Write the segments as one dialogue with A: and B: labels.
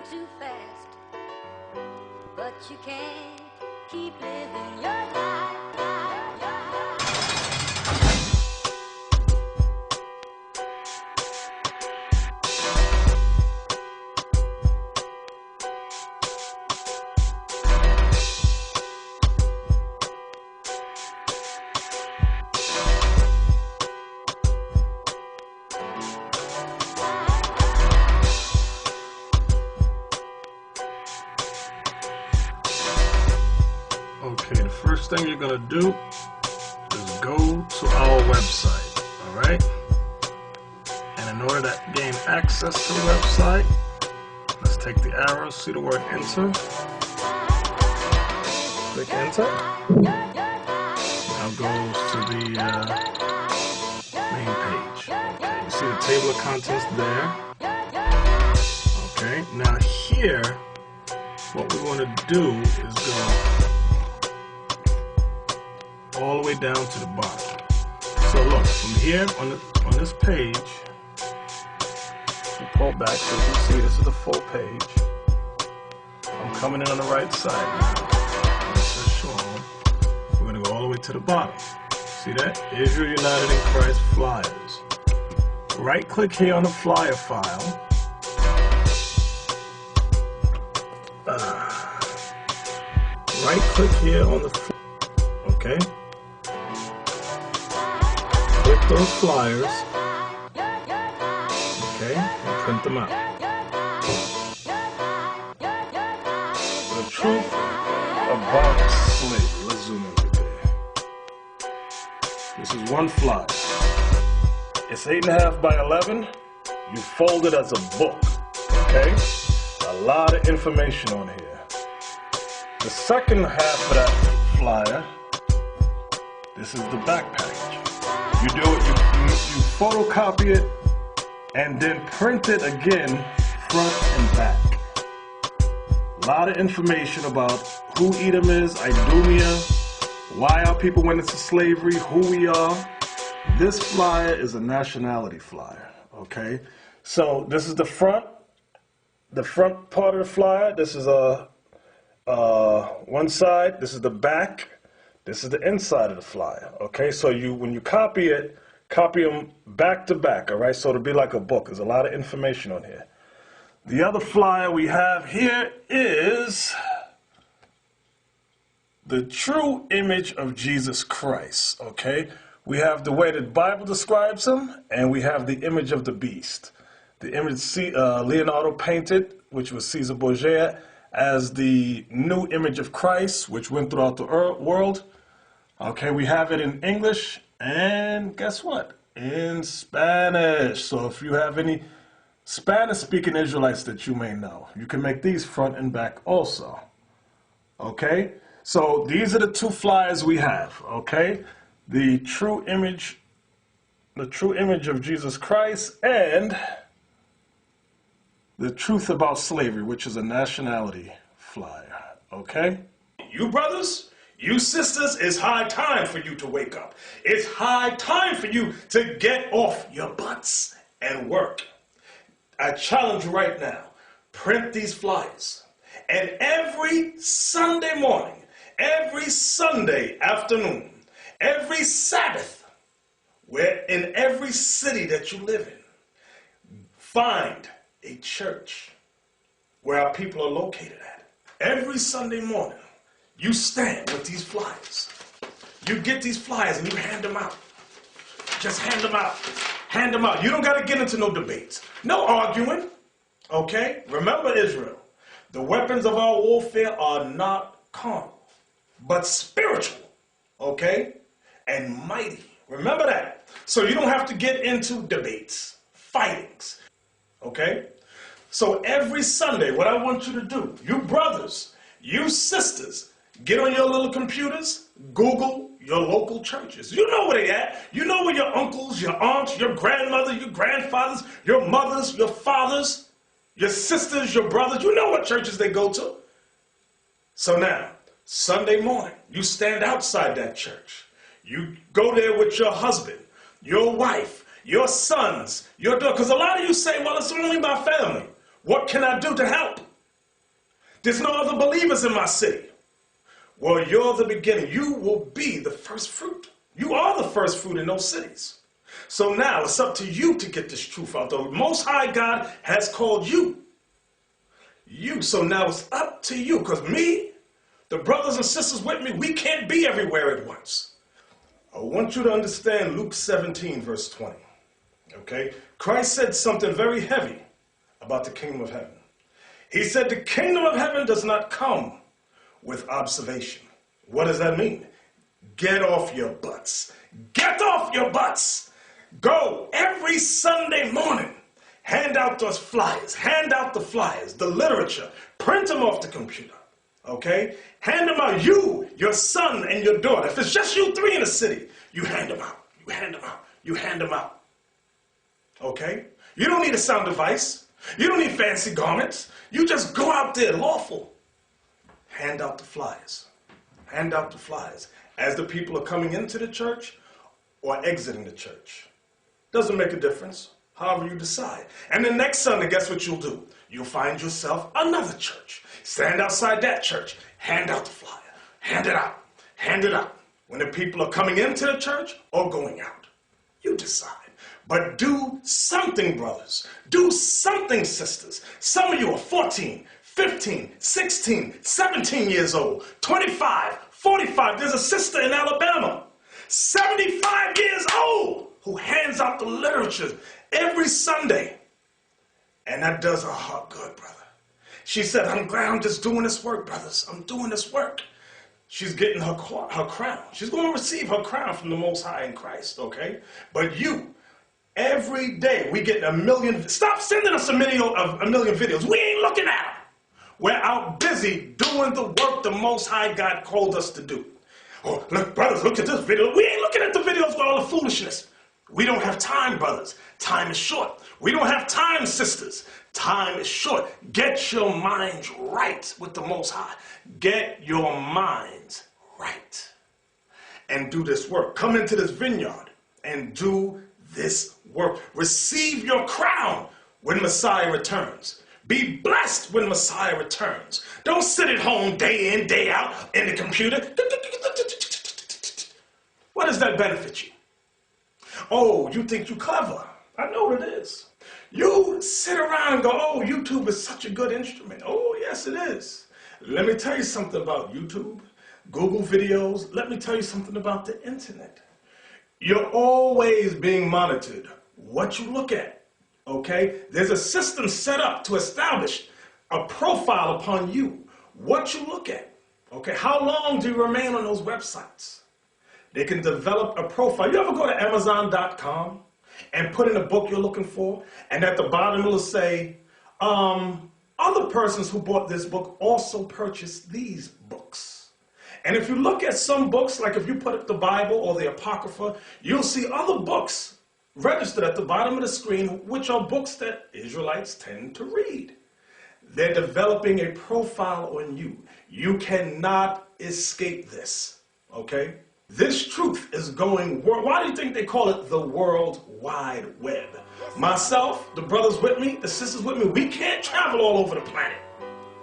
A: turn too fast, but you can't keep living your life.
B: Okay, the first thing you're gonna do is go to our website, alright? And in order to gain access to the website, let's take the arrow, see the word enter. Click enter. Now goes to the main page. Okay, you see the table of contents there. Okay, now here, what we want to do is go all the way down to the bottom. So look, from here on this page, we pull back so you can see this is the full page. I'm coming in on the right side now. This is shown. We're going to go all the way to the bottom. See that? Israel United in Christ flyers. Right click here on the flyer file. Right click here on the okay. Click those flyers, okay, and print them out. The truth about slavery. Let's zoom in right there. This is one flyer. It's 8.5 by 11. You fold it as a book, okay? A lot of information on here. The second half of that flyer, this is the back package. You do it, you photocopy it, and then print it again, front and back. A lot of information about who Edom is, Idumea, why our people went into slavery, who we are. This flyer is a nationality flyer, okay? So this is the front part of the flyer. This is one side, this is the back. This is the inside of the flyer, okay? So when you copy it, copy them back to back, all right? So it'll be like a book. There's a lot of information on here. The other flyer we have here is the true image of Jesus Christ, okay? We have the way the Bible describes him, and we have the image of the beast. The image Leonardo painted, which was Caesar Borgia, as the new image of Christ, which went throughout the world. Okay, we have it in English, and guess what? In Spanish. So if you have any Spanish-speaking Israelites that you may know, you can make these front and back also. Okay, so these are the two flyers we have, okay? The true image of Jesus Christ, and the truth about slavery, which is a nationality flyer, okay?
C: You brothers, you sisters, it's high time for you to wake up. It's high time for you to get off your butts and work. I challenge you right now, print these flyers. And every Sunday morning, every Sunday afternoon, every Sabbath, where in every city that you live in, find a church where our people are located at. Every Sunday morning, you stand with these flyers. You get these flyers and you hand them out. Just hand them out. Hand them out. You don't got to get into no debates. No arguing. Okay? Remember, Israel, the weapons of our warfare are not carnal, but spiritual. Okay? And mighty. Remember that. So you don't have to get into debates, fightings. Okay? So every Sunday, what I want you to do, you brothers, you sisters, get on your little computers, Google your local churches. You know where they at. You know where your uncles, your aunts, your grandmother, your grandfathers, your mothers, your fathers, your sisters, your brothers, you know what churches they go to. So now, Sunday morning, you stand outside that church. You go there with your husband, your wife, your sons, your daughter. Because a lot of you say, well, it's only my family. What can I do to help? There's no other believers in my city. Well, you're the beginning. You will be the first fruit. You are the first fruit in those cities. So now it's up to you to get this truth out. The Most High God has called you. So now it's up to you. Because me, the brothers and sisters with me, we can't be everywhere at once. I want you to understand Luke 17, verse 20. Okay? Christ said something very heavy about the kingdom of heaven. He said the kingdom of heaven does not come with observation. What does that mean? Get off your butts. Get off your butts. Go every Sunday morning. Hand out those flyers. Hand out the flyers, the literature. Print them off the computer. Okay? Hand them out. You, your son, and your daughter. If it's just you three in the city, you hand them out. You hand them out. You hand them out. Okay? You don't need a sound device. You don't need fancy garments. You just go out there lawful. Hand out the flyers. Hand out the flyers. As the people are coming into the church or exiting the church. Doesn't make a difference. However you decide. And the next Sunday, guess what you'll do? You'll find yourself another church. Stand outside that church. Hand out the flyer. Hand it out. Hand it out. When the people are coming into the church or going out. You decide. But do something, brothers. Do something, sisters. Some of you are 14, 15, 16, 17 years old, 25, 45. There's a sister in Alabama, 75 years old, who hands out the literature every Sunday. And that does her heart good, brother. She said, I'm glad I'm just doing this work, brothers. I'm doing this work. She's getting her crown. She's going to receive her crown from the Most High in Christ, okay? But you, every day, we get a million. Stop sending us a million videos. We ain't looking at them. We're out busy doing the work the Most High God called us to do. Oh, look, brothers, look at this video. We ain't looking at the videos with all the foolishness. We don't have time, brothers. Time is short. We don't have time, sisters. Time is short. Get your minds right with the Most High. Get your minds right. And do this work. Come into this vineyard and do this work. Receive your crown when Messiah returns. Be blessed when Messiah returns. Don't sit at home day in, day out in the computer. What does that benefit you? Oh, you think you're clever. I know what it is. You sit around and go, oh, YouTube is such a good instrument. Oh, yes, it is. Let me tell you something about YouTube, Google videos. Let me tell you something about the internet. You're always being monitored. What you look at, okay? There's a system set up to establish a profile upon you. What you look at, okay? How long do you remain on those websites? They can develop a profile. You ever go to Amazon.com and put in a book you're looking for, and at the bottom it'll say, other persons who bought this book also purchased these books. And if you look at some books, like if you put up the Bible or the Apocrypha, you'll see other books registered at the bottom of the screen, which are books that Israelites tend to read. They're developing a profile on you. You cannot escape this, okay? This truth is going world. Why do you think they call it the World Wide Web? Myself, the brothers with me, the sisters with me, we can't travel all over the planet,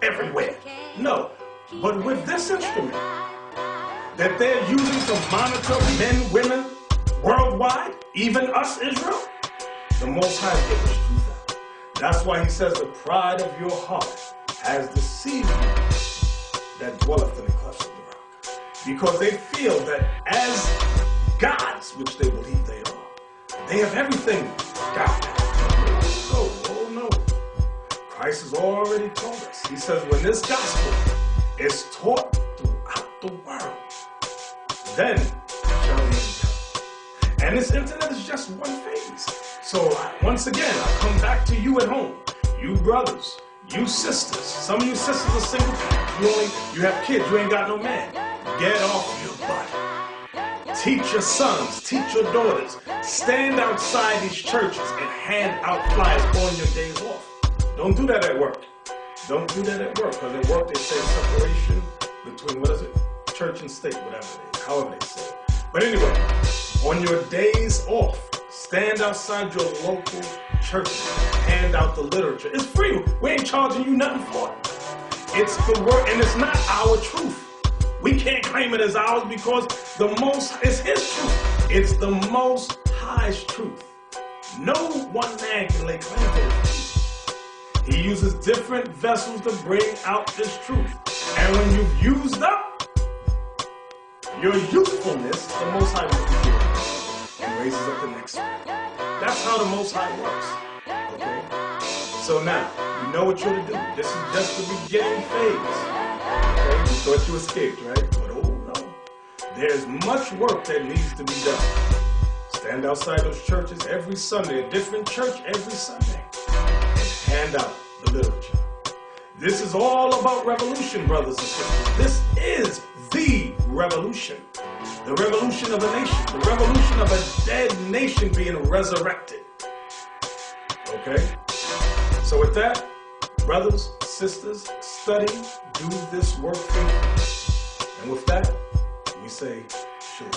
C: everywhere. No, but with this instrument that they're using to monitor men, women, worldwide, even us, Israel, the Most High gives us truth. That's why he says the pride of your heart has deceived you that dwelleth in the clefts of the rock. Because they feel that as gods, which they believe they are, they have everything God has. Oh no. Christ has already told us. He says when this gospel is taught throughout the world, then shall the end come. And this internet is just one phase. So once again, I come back to you at home, you brothers, you sisters. Some of you sisters are single parents. You have kids, you ain't got no man. Get off your butt. Teach your sons, teach your daughters. Stand outside these churches and hand out flyers on your days off. Don't do that at work. Don't do that at work, because at work they say separation between, what is it? Church and state, whatever it is, however they say it. But anyway, on your days off, stand outside your local churches and hand out the literature. It's free. We ain't charging you nothing for it. It's the word, and it's not our truth. We can't claim it as ours because it's his truth. It's the Most High's truth. No one man can lay claim to his truth. He uses different vessels to bring out this truth. And when you've used up your youthfulness, the Most High will forgive you and raises up the next one. That's how the Most High works. Okay? So now, you know what you're to do. This is just the beginning phase. Okay? You thought you escaped, right? But oh no. There's much work that needs to be done. Stand outside those churches every Sunday, a different church every Sunday, and hand out the literature. This is all about revolution, brothers and sisters. This is the revolution. The revolution of a nation. The revolution of a dead nation being resurrected. Okay? So with that, brothers, sisters, study, do this work faithfully. And with that, we say, sure.